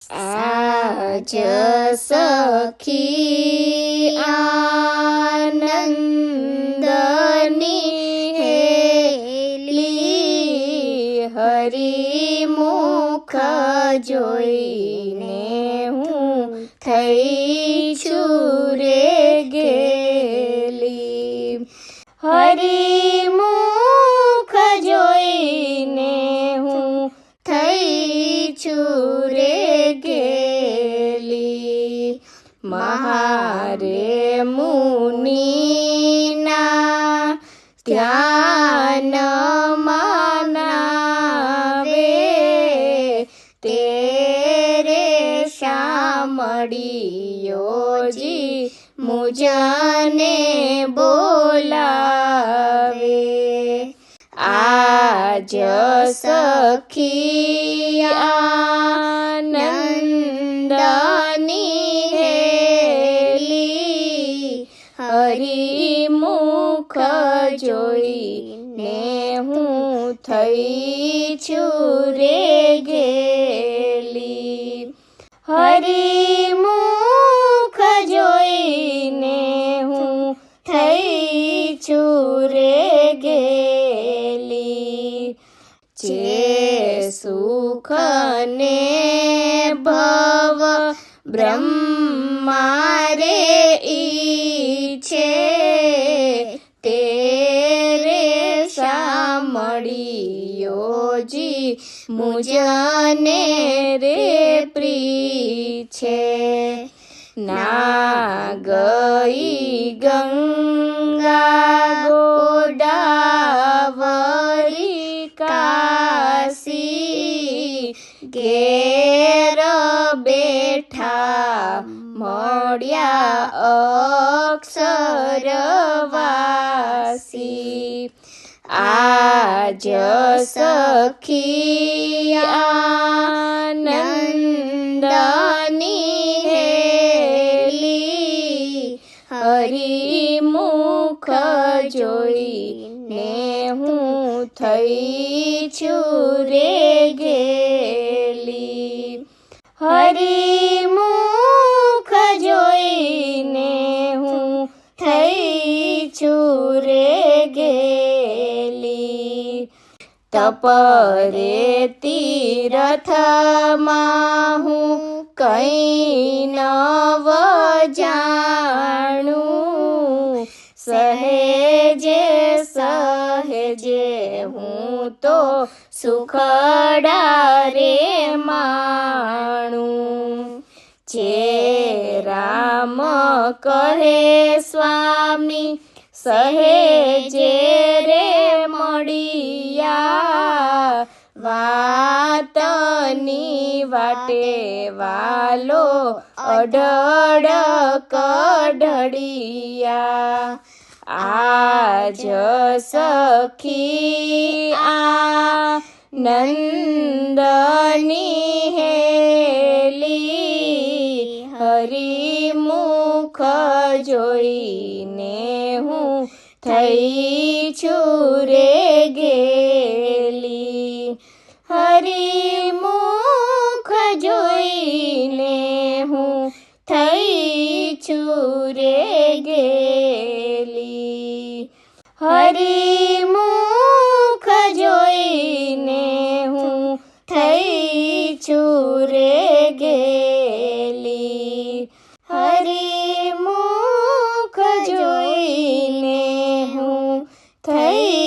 આજ સખી આનંદની હેલી, હરિમુખ જોઈને હું થઈ છું રે ગેલી. હરિમુખ જોઈને હું થઈ છું રે ગેલી. મહારે મુનિના ધ્યાન મનાવે, તેરે શામળિયોજી મુજને બોલાવે. આજ સખી આનંદની હેલી, હરિમુખ જોઈને હું થઈ છું રે ગેલી. હરિમુખ જોઈને હું થઈ છું રે ગેલી. જે સુખ ને ભવ બ્રહ્મારે ઈચ્છે, તેરે શામળિયોજી મુજને રે પ્રીછે. ના ગઈ ગંગા ગોદાવરી કાશી, ઘેર બેઠા મળ્યા અક્ષરવાસી. આજ સખી આનંદની હેલી, હરિમુખ જોઈને હું થઈ છું રે ગેલી. હરિમુખ જોઈને હું થઈ છું રે ગેલી. તપરે તીરથમાં હું કઈ નવ જાણું, સહેજે સહેજે હું તો સુખડા રે માણું. જે રામ કહે સ્વામી સહેજે રે મળિયા, વાતની વાટે વાલો અઢળ કઢળિયા. આજ સખી આનંદની હેલી, હરિમુખ જોઈને હું થઈ છું રે ગેલી. હરિમુખ જોઈને હું થઈ છું રે ગેલી. હરિમુખ જોઈને હું થઈ છું રે ગેલી. હરિમુખ જોઈને હું થઈ